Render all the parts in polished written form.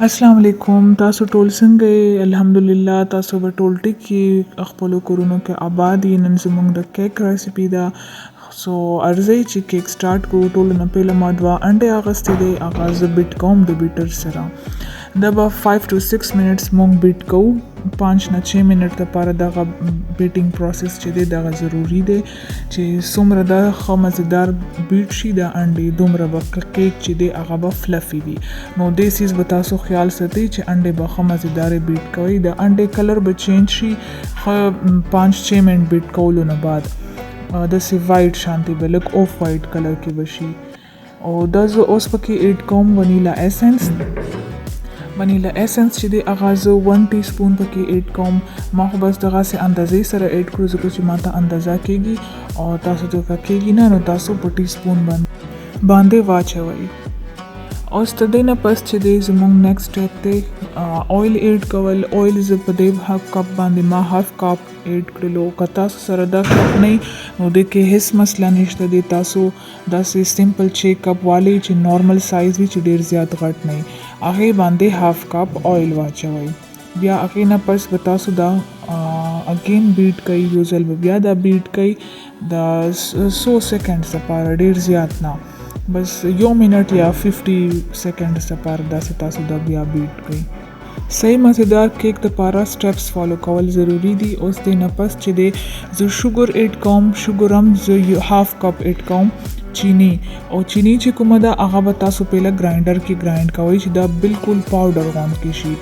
السلام علیکم. تاسو ټول څنګه یې؟ الحمدلله تاسو به ټول ټیک یې، خپلو کورونو کې آباد یې. نن زموږ د کیک ریسیپي ده. سو ارزئ چې کیک سټارټ کړو. ټولو نه پهله ما 2 انډې اخیستې دی. هغه زه بیټ کوم د بیټر سره. دا به 5 to 6 منټس موږ بیټ کوو. 5 نه 6 منټ لپاره دغه بیټینګ پروسس چې دی دغه ضروري دی چې څومره دا ښه مزیدار بیټ شي دا انډې دومره به کیک چې دی هغه به فلفي وي. نو دې سیز به تاسو خیال ساتئ چې انډې به ښه مزیدارې بیټ کوئ. د انډې کلر به چینج شي ښه 5-6 منټ بیټ کولو نه بعد داسې وایټ شانتې به لږ اوف وایټ کلر کې به شي. او دا زه اوس پکې ایډ کوم ونیلا ایسنس. ونیلا ایسنس چې دی هغه زه 1 ټي سپون پکې ایډ کوم. ما خو بس دغسې اندازې سره ایډ کړو ځکه چې ما ته اندازه کېږي او تاسو ته که کېږي نه نو تاسو په ټي سپون باندې واچوئ. اوس د دې نه پس چې دی زموږ نیکسټ سټیپ دی اویل ایډ کول. اویل زه په دې هاف کپ باندې ما هاف کپ ایډ کړلو. که تاسو سره دا کپ نه نو دې کې هیڅ مسله نشته دی. تاسو داسې سمپل 6 کپ والی چې نارمل سایز وي چې ډېر زیات غټ نه وي هغې باندې هاف کپ اویل واچوئ. بیا هغې نه پس به تاسو دا اگین بیټ کوئ. یو ځل به بیا دا بیټ کوئ د 100 سیکنډز لپاره، ډېر زیات نه، بس 1 منټ یا 50 سیکنډز لپاره داسې تاسو دا بیا بیټ کوئ. صحیح مزیدار کیک دپاره سټیپس فالو کول ضروري دي. اوس دې نه پس چې دی زه شوګر ایډ کوم. شوګر هم زه هاف کپ ایډ کوم. چینی او چینی چې کومه ده هغه به تاسو پهله ګرایندر کې ګرایند کوئ چې دا بالکل پاوډر غوند کې شي.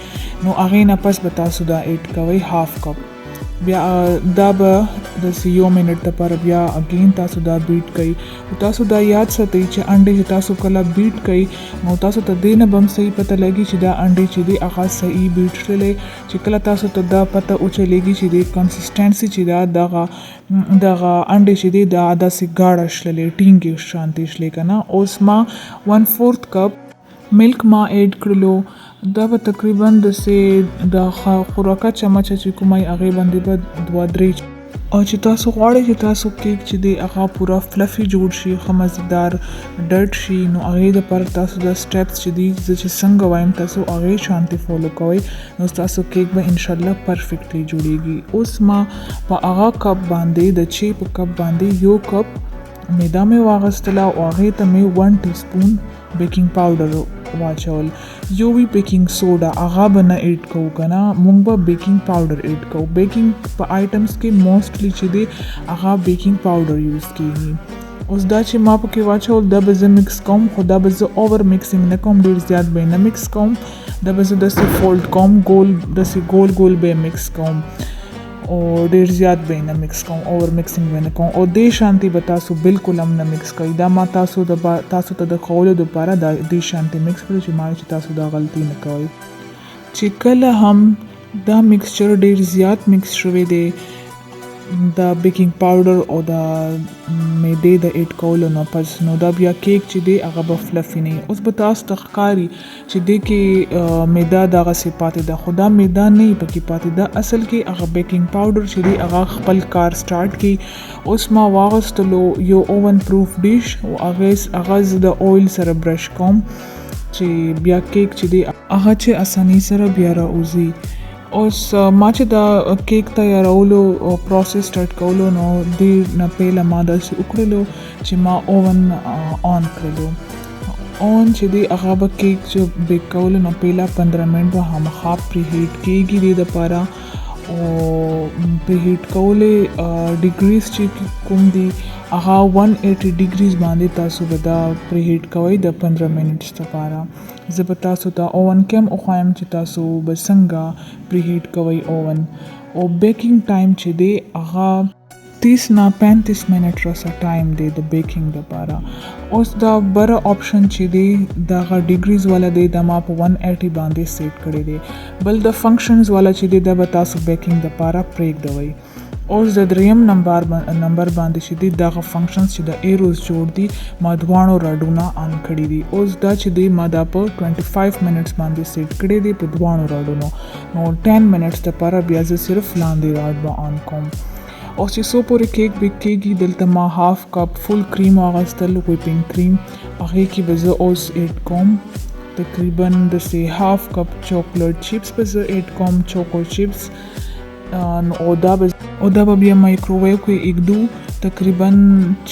نو هغې نه پس به تاسو دا ایډ کوئ هاف کپ. بیا دا به داسې 1 منټ لپاره بیا اگین تاسو دا بیټ کوئ. تاسو دا یاد ساتئ چې انډې چې تاسو کله بیټ کوئ نو تاسو ته دې نه به هم صحیح پته لګي چې دا انډې چې دی هغه صحیح بیټ شولی. چې کله تاسو ته دا پته وچلېږي چې د کنسسټنسي چې دا دغه انډې چې دی دا داسې گاړه شللی ټینګې شانتې شلې که نه. اوس ما 1/4 کپ ملک ما ایډ کړلو. دا به تقریبا داسې د خوراکه چمچه چې کومه یې هغې باندې به 2-3 او چې تاسو غواړئ چې تاسو کیک چې دی هغه پوره فلفي جوړ شي، ښه مزیدار ډډ شي، نو هغې دپاره تاسو دا سټیپس چې دي زه چې څنګه وایم تاسو هغې شانتې فالو کوئ نو ستاسو کیک به انشاءالله پرفیکټلی جوړیږي. اوس ما په هغه کپ باندې د 6 په کپ باندې 1 کپ میده مې واغستله او هغې ته مې 1 ټي سپون بیکینګ پاوډر واچول. یو وی بیکینګ سوډا هغه به نه ایډ کوو که نه، موږ به بیکینګ پاوډر ایډ کوو. بیکینګ په آیټمس کې موسټلی چې دی هغه بیکینګ پاوډر یوز کیږي. اوس دا چې ما پکې واچول دا به زه مکس کوم، خو دا به زه اوور مکسینګ نه کوم، ډېر زیات به یې نه مکس کوم. دا به زه داسې فولډ کوم، داسې ګول به یې مکس کوم او ډېر زیات به یې نه مکس کوم، اوور مکسینګ به نه کوم. او دې شانتې به تاسو بالکل هم نه مکس کوئ. دا ما تاسو ته د ښوولو دپاره دا دې شانتې مکس کړو چې ما چې تاسو دا غلطي نه کوئ. چې کله هم دا مکسچر ډېر زیات مکس شوی دی د بیکینګ پاوډر او د میدې د ایډ کولو نه پس نو دا بیا کیک چې دی هغه به فلفي نه وي. اوس به تاسو ته ښکاري چې دې کې میده دغسې پاتې ده، خو دا میده نه وي پکې پاتې ده، اصل کې هغه بیکینګ پاوډر چې دی هغه خپل کار سټارټ کړي. اوس ما واغستلو یو اوون پروف ډیش او هغه زه د اویل سره برش کوم چې بیا کیک چې دی هغه چې اسانۍ سره بیا راوځي. اوس ما چې دا کیک تیارولو پروسس سټارټ کولو نو دې نه پهله ما داسې وکړلو چې ما اوون آن کړلو. اوون چې دی هغه به کیک چې بیک کولو نو پهله 15 منټ به خامخا پری هیټ کیږي دې دپاره. او پری هیټ کولې ډیګریز چې کوم دي هغه 180 ډیګریز باندې تاسو به دا پری هیټ کوئ د 15 منټس لپاره. زه به تاسو ته اوون کې هم وښایم چې تاسو به څنګه پری هیټ کوئ اوون. او بیکینګ ټایم چې دی هغه 30 نه 35 منټ راسه ټایم دی د بیکینګ لپاره. اوس دا بره آپشن چې دی دغه ډیګریز والا دی دا ما په 180 باندې سیټ کړی دی. بل د فنکشنز والا چې دی دا به تاسو بیکینګ لپاره پرېږدوئ. اوس د 3م نمبر باندې چې دی دغه فنکشنز چې د ایروز جوړ دي ما دواړو راډونه آن کړي دي. اوس دا چې دی ما دا په 25 منټس باندې سیټ کړی دی په دواړو راډونو. نو 10 منټس لپاره بیا زه صرف لاندې راډ به آن کوم. اوس چې څو پورې کیک بیک کېږي دلته ما هاف کپ فل کریم واغستل، ویپینګ کریم هغې کې به زه اوس ایډ کوم تقریبا داسې هاف کپ چاکلیټ چپس به زه ایډ کوم چوکو چپس نو او دا به بیا مایکروویو کې ایږدو تقریبا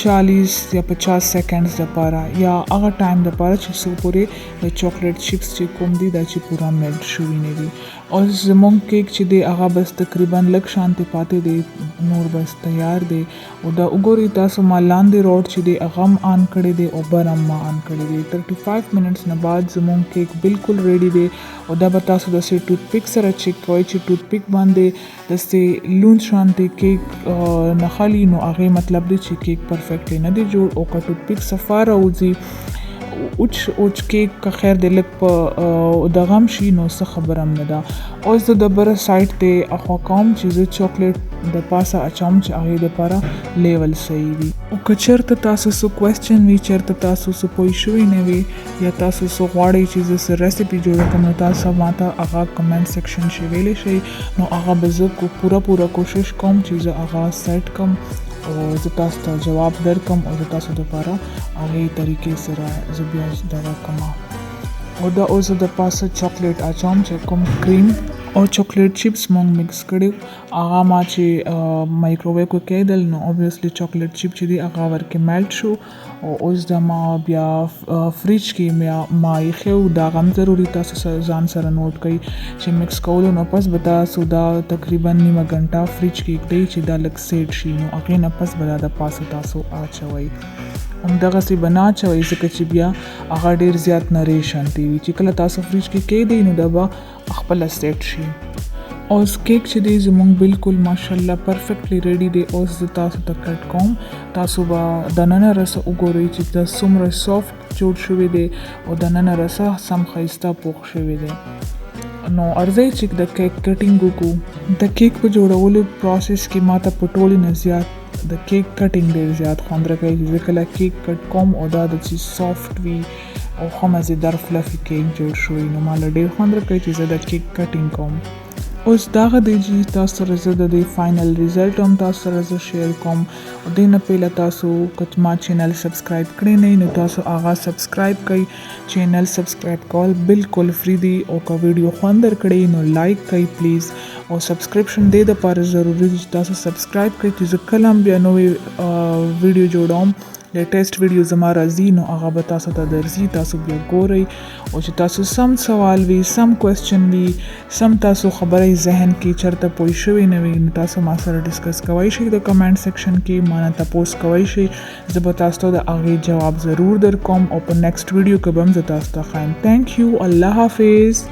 40 یا 50 سیکنډز لپاره یا هغه ټایم لپاره چې څو پورې د چاکلیټ چپس چې کوم دي دا چې پوره میلټ شوي نه وي او زموږ کیک چې دی هغه بس تقریبا لږ شانتې پاتې دی نور بس تیار دی او دا وګورئ تاسو ما لاندې روډ چې دی هغه هم آن کړی دی او بر هم ما آن کړی دی 35 منټس نه بعد زموږ کیک بالکل ریډي دی او دا به تاسو داسې ټوت پیک سره چیک کوئ چې ټوت پیک باندې داسې لوند شانتې کیک نه خالي نو هغې مطلب دی چې کیک پرفیکټلی نه دی جوړ او که ټوت پیک صفا راوځي اوچ کیک که خیر دی لږ په دغه هم شي نو څه خبره هم نه ده اوس د بره سایډ ته اخوا کوم چې زه چاکلیټ د پاسه اچوم چې هغې دپاره لیول صحیح وي او که چېرته تاسو څه کوېسچن وي چېرته تاسو څه پوه شوي نه وي یا تاسو څه غواړئ چې زه څه ریسیپي جوړه کړم نو تاسو ماته هغه کمنټ سیکشن کې ویلی شئ نو هغه به زه پوره کوشش کوم چې زه هغه سیټ کړم او زه تاسو ته جواب درکم او زه تاسو دپاره هغې طریقې سره زه بیا دغه کړم او دا اوس د پاسه چاکلیټ اچوم چې کوم کریم او چاکلیټ چپس مونږ مکس کړي هغه ما چې مایکروویو کې کېدل نو اوبویسلی چاکلیټ چپ چې دی هغه ورکې میلټ شو او اوس د ما بیا فریج کې ما ایښی و دا هم ضروري تاسو ځان سره نوٹ کړئ چې مکس کولو نه پس به تاسو دا تقریبا نیمه ګنټه فریج کې ایږدئ چې دا لږ سیټ شي نو هغې نه پس به دا د پاسه تاسو اچوئ همدغسې به نه اچوئ ځکه چې بیا هغه ډېر زیات نری شانتې وي چې کله تاسو فریج کې کېږدئ نو دا به خپله سیټ شي اوس کیک چې دی زموږ بالکل ماشاءالله پرفیکټلی ریډي دی اوس زه تاسو ته کټ کوم تاسو به دننه رسه وګورئ چې دا څومره سافټ جوړ شوی دی او دننه رسه سم ښایسته پوخ شوی دی نو ارزئ چې د کیک کټینګ وکړو د کیک په جوړولو پروسس کې ماته په ټولو نه زیات د کیک کټینګ ډېر زیات خوند راکوي چې زه کله کیک کټ کوم او دا د چې سافټ وي او ښه مزېدار فلفي کیک جوړ شوی نو ما له ډېر خوند راکوي چې زه د کیک کټینګ کوم اوس دغه دی چې تاسو سره زه د دې فاینل ریزلټ هم تاسو سره زه شیر کوم او دې نه پهله تاسو که ما چینل سبسکرایب کړی نه نو تاسو هغه سبسکرایب کړئ چینل سبسکرایب کول بالکل فری دی او که ویډیو خوند درکړی نو لایک کړئ پلیز او سبسکرپشن دې دپاره ضروري دی چې تاسو سبسکرایب کړئ چې زه کله هم بیا نوې ویډیو جوړوم لیټیسټ ویډیو زما راځي نو هغه به تاسو ته درځي تاسو بیا ګورئ او چې تاسو سم سوال وي سم کوېسچن وي سم تاسو خبرې ذهن کې چېرته پوه شوي نه وي نو تاسو ما سره ډسکس کوی شئ د کمنټ سیکشن کې ما نه تپوس کوی شئ زه به تاسو ته د هغې جواب ضرور در کوم او په نیکسټ ویډیو کې به هم زه تاسو ته ښایم تھینک یو الله حافظ